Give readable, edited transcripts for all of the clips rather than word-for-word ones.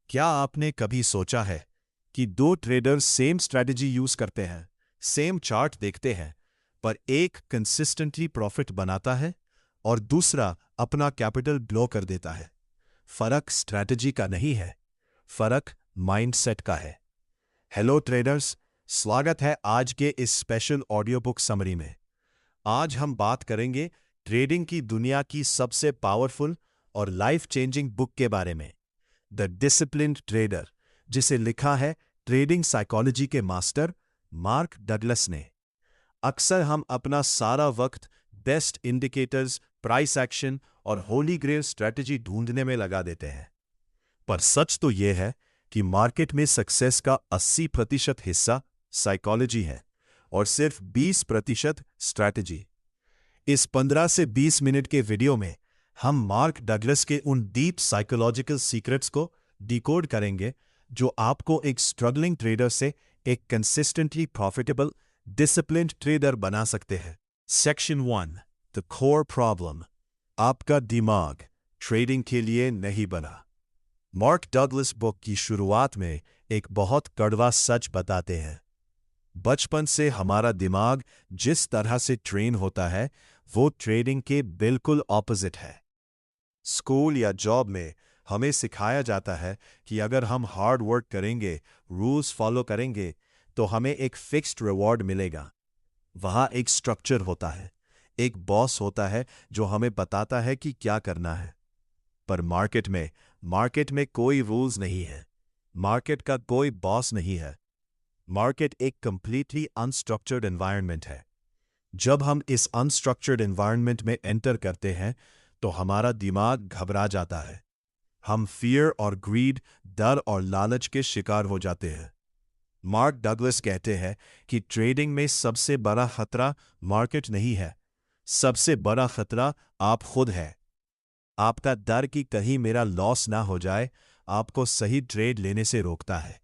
क्या आपने कभी सोचा है कि दो ट्रेडर्स सेम स्ट्रेटजी यूज करते हैं, सेम चार्ट देखते हैं, पर एक कंसिस्टेंटली प्रॉफिट बनाता है और दूसरा अपना कैपिटल ब्लो कर देता है? फर्क स्ट्रेटजी का नहीं है, फर्क माइंडसेट का है। हेलो ट्रेडर्स, स्वागत है आज के इस स्पेशल ऑडियो बुक समरी में। आज हम बात करेंगे ट्रेडिंग की दुनिया की सबसे पावरफुल और लाइफ चेंजिंग बुक के बारे में, द डिसिप्लिन्ड ट्रेडर, जिसे लिखा है ट्रेडिंग साइकोलॉजी के मास्टर मार्क डगलस ने। अक्सर हम अपना सारा वक्त बेस्ट इंडिकेटर्स, प्राइस एक्शन और होली ग्रेल स्ट्रेटजी ढूंढने में लगा देते हैं, पर सच तो यह है कि मार्केट में सक्सेस का 80% हिस्सा साइकोलॉजी है और सिर्फ 20% स्ट्रैटेजी। इस 15 से 20 मिनट के वीडियो में हम मार्क डगलस के उन डीप साइकोलॉजिकल सीक्रेट्स को डिकोड करेंगे जो आपको एक स्ट्रगलिंग ट्रेडर से एक कंसिस्टेंटली प्रॉफिटेबल, डिसिप्लिन्ड ट्रेडर बना सकते हैं। Section 1, the core problem. आपका दिमाग ट्रेडिंग के लिए नहीं बना। मार्क डगलस बुक की शुरुआत में एक बहुत कड़वा सच बताते हैं। बचपन से हमारा दिमाग जिस तरह से ट्रेन होता है वो ट्रेडिंग के बिल्कुल ऑपोजिट है। स्कूल या जॉब में हमें सिखाया जाता है कि अगर हम हार्ड वर्क करेंगे, रूल्स फॉलो करेंगे, तो हमें एक फिक्स्ड रिवॉर्ड मिलेगा। वहाँ एक स्ट्रक्चर होता है, एक बॉस होता है जो हमें बताता है कि क्या करना है। पर मार्केट में कोई रूल्स नहीं है, मार्केट का कोई बॉस नहीं है। मार्केट एक कंप्लीटली अनस्ट्रक्चर्ड एनवायरनमेंट है। जब हम इस अनस्ट्रक्चर्ड एनवायरनमेंट में एंटर करते हैं तो हमारा दिमाग घबरा जाता है। हम फियर और ग्रीड, डर और लालच के शिकार हो जाते हैं। मार्क डगलस कहते हैं कि ट्रेडिंग में सबसे बड़ा खतरा मार्केट नहीं है, सबसे बड़ा खतरा आप खुद है। आपका डर कि कहीं मेरा लॉस ना हो जाए आपको सही ट्रेड लेने से रोकता है,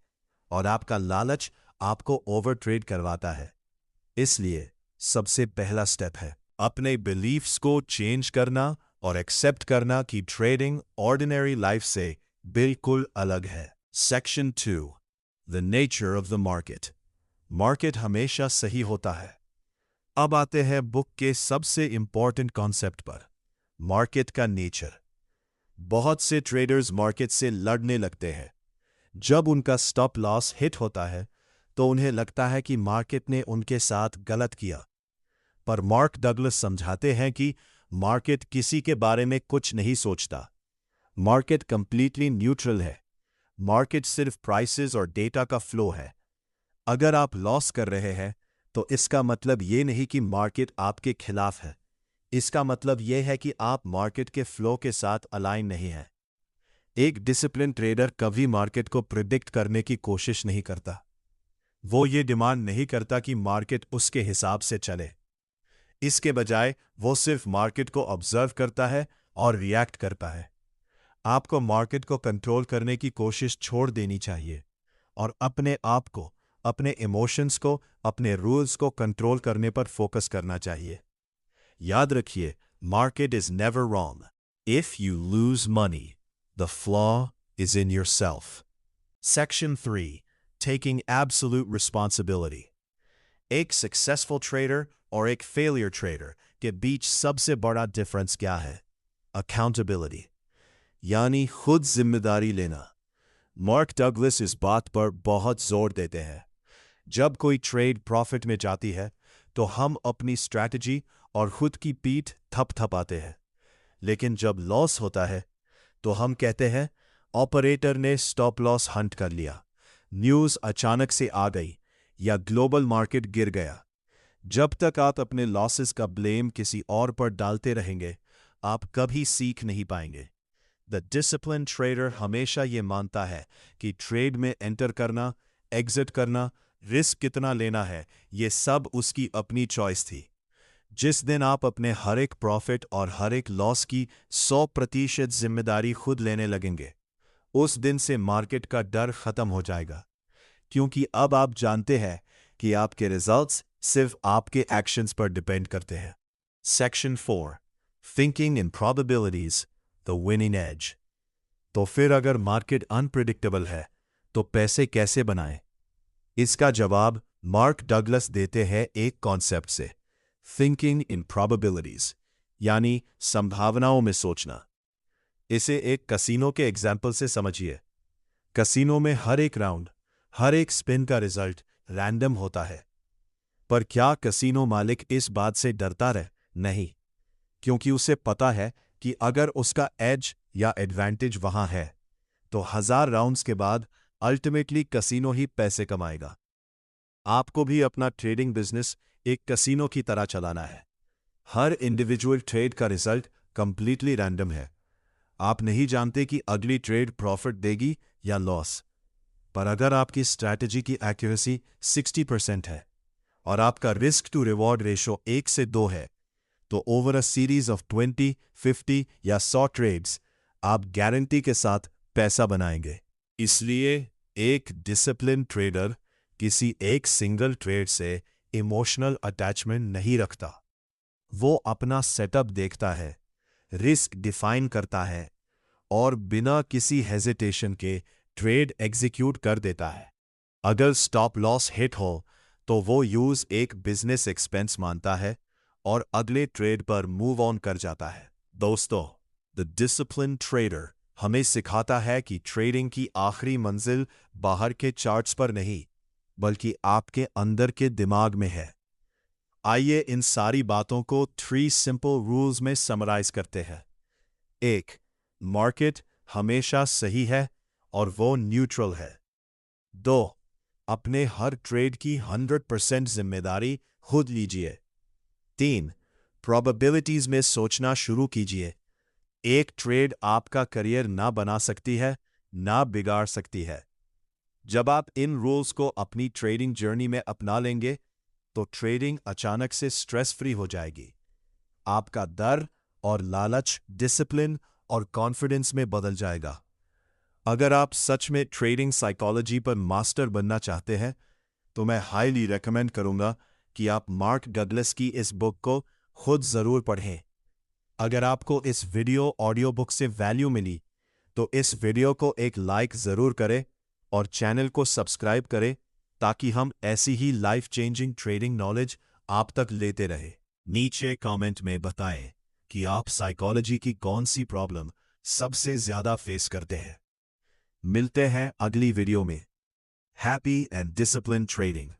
और आपका लालच आपको ओवर ट्रेड करवाता है। इसलिए सबसे पहला स्टेप है अपने बिलीफ्स को चेंज करना और एक्सेप्ट करना कि ट्रेडिंग ऑर्डिनरी लाइफ से बिल्कुल अलग है। Section 2, the nature of the market. Market हमेशा सही होता है। अब आते हैं बुक के सबसे इंपॉर्टेंट कॉन्सेप्ट पर, मार्केट का नेचर। बहुत से ट्रेडर्स मार्केट से लड़ने लगते हैं। जब उनका स्टॉप लॉस हिट होता है तो उन्हें लगता है कि मार्केट ने उनके साथ गलत किया। पर मार्क डगलस समझाते हैं कि मार्केट किसी के बारे में कुछ नहीं सोचता। मार्केट कंप्लीटली न्यूट्रल है। मार्केट सिर्फ प्राइसेस और डेटा का फ्लो है। अगर आप लॉस कर रहे हैं तो इसका मतलब ये नहीं कि मार्केट आपके खिलाफ है। इसका मतलब यह है कि आप मार्केट के फ्लो के साथ अलाइन नहीं हैं। एक डिसिप्लिन ट्रेडर कभी मार्केट को प्रिडिक्ट करने की कोशिश नहीं करता। वो ये डिमांड नहीं करता कि मार्केट उसके हिसाब से चले। इसके बजाय वो सिर्फ मार्केट को ऑब्जर्व करता है और रिएक्ट करता है। आपको मार्केट को कंट्रोल करने की कोशिश छोड़ देनी चाहिए और अपने आप को, अपने इमोशंस को, अपने रूल्स को कंट्रोल करने पर फोकस करना चाहिए। याद रखिए, market is never wrong. If you lose money, the flaw is in yourself. Section 3, taking absolute responsibility. एक सक्सेसफुल ट्रेडर और एक फेलियर ट्रेडर के बीच सबसे बड़ा डिफरेंस क्या है? अकाउंटेबिलिटी, यानी खुद जिम्मेदारी लेना। मार्क डगलस इस बात पर बहुत जोर देते हैं। जब कोई ट्रेड प्रॉफिट में जाती है तो हम अपनी स्ट्रैटेजी और खुद की पीठ थपथपाते हैं, लेकिन जब लॉस होता है तो हम कहते हैं ऑपरेटर ने स्टॉप लॉस हंट कर लिया, न्यूज़ अचानक से आ गई, या ग्लोबल मार्केट गिर गया। जब तक आप अपने लॉसेस का ब्लेम किसी और पर डालते रहेंगे आप कभी सीख नहीं पाएंगे। द डिसिप्लिन ट्रेडर हमेशा ये मानता है कि ट्रेड में एंटर करना, एग्जिट करना, रिस्क कितना लेना है, ये सब उसकी अपनी चॉइस थी। जिस दिन आप अपने हर एक प्रॉफिट और हर एक लॉस की 100% जिम्मेदारी खुद लेने लगेंगे, उस दिन से मार्केट का डर खत्म हो जाएगा, क्योंकि अब आप जानते हैं कि आपके रिजल्ट्स सिर्फ आपके एक्शंस पर डिपेंड करते हैं। Section 4, thinking in probabilities, the winning edge. तो फिर अगर मार्केट अनप्रिडिक्टेबल है तो पैसे कैसे बनाएं? इसका जवाब मार्क डगलस देते हैं एक कॉन्सेप्ट से, थिंकिंग इन प्रोबेबिलिटीज, यानी संभावनाओं में सोचना। इसे एक कसिनो के एग्जाम्पल से समझिए। कसिनो में हर एक राउंड, हर एक स्पिन का रिजल्ट रैंडम होता है। पर क्या कसिनो मालिक इस बात से डरता रहे? नहीं, क्योंकि उसे पता है कि अगर उसका एज या एडवांटेज वहां है तो 1000 राउंड्स के बाद अल्टीमेटली कसिनो ही पैसे कमाएगा। आपको भी अपना ट्रेडिंग बिजनेस एक कसिनो की तरह चलाना है। हर इंडिविजुअल ट्रेड का रिजल्ट कंप्लीटली रैंडम है। आप नहीं जानते कि अगली ट्रेड प्रॉफिट देगी या लॉस। पर अगर आपकी स्ट्रैटेजी की एक्यूरेसी 60% है और आपका रिस्क टू रिवॉर्ड रेशो 1 से 2 है, तो ओवर अ सीरीज ऑफ 20, 50 या 100 ट्रेड्स आप गारंटी के साथ पैसा बनाएंगे। इसलिए एक डिसिप्लिन ट्रेडर किसी एक सिंगल ट्रेड से इमोशनल अटैचमेंट नहीं रखता। वो अपना सेटअप देखता है, रिस्क डिफाइन करता है और बिना किसी हेजिटेशन के ट्रेड एग्जीक्यूट कर देता है। अगर स्टॉप लॉस हिट हो तो वो यूज एक बिजनेस एक्सपेंस मानता है और अगले ट्रेड पर मूव ऑन कर जाता है। दोस्तों, द डिसिप्लिन ट्रेडर हमें सिखाता है कि ट्रेडिंग की आखिरी मंजिल बाहर के चार्ट्स पर नहीं, बल्कि आपके अंदर के दिमाग में है। आइए इन सारी बातों को 3 सिंपल रूल्स में समराइज करते हैं। 1. मार्केट हमेशा सही है और वो न्यूट्रल है। 2. अपने हर ट्रेड की 100% जिम्मेदारी खुद लीजिए। 3. प्रोबेबिलिटीज में सोचना शुरू कीजिए। एक ट्रेड आपका करियर ना बना सकती है, ना बिगाड़ सकती है। जब आप इन रूल्स को अपनी ट्रेडिंग जर्नी में अपना लेंगे तो ट्रेडिंग अचानक से स्ट्रेस फ्री हो जाएगी। आपका डर और लालच डिसिप्लिन और कॉन्फिडेंस में बदल जाएगा। अगर आप सच में ट्रेडिंग साइकोलॉजी पर मास्टर बनना चाहते हैं तो मैं हाईली रेकमेंड करूंगा कि आप मार्क डगलस की इस बुक को खुद जरूर पढ़ें। अगर आपको इस वीडियो ऑडियो बुक से वैल्यू मिली तो इस वीडियो को एक लाइक जरूर करें और चैनल को सब्सक्राइब करें ताकि हम ऐसी ही लाइफ चेंजिंग ट्रेडिंग नॉलेज आप तक लेते रहे। नीचे कमेंट में बताएं कि आप साइकोलॉजी की कौन सी प्रॉब्लम सबसे ज्यादा फेस करते हैं। मिलते हैं अगली वीडियो में। Happy and discipline trading.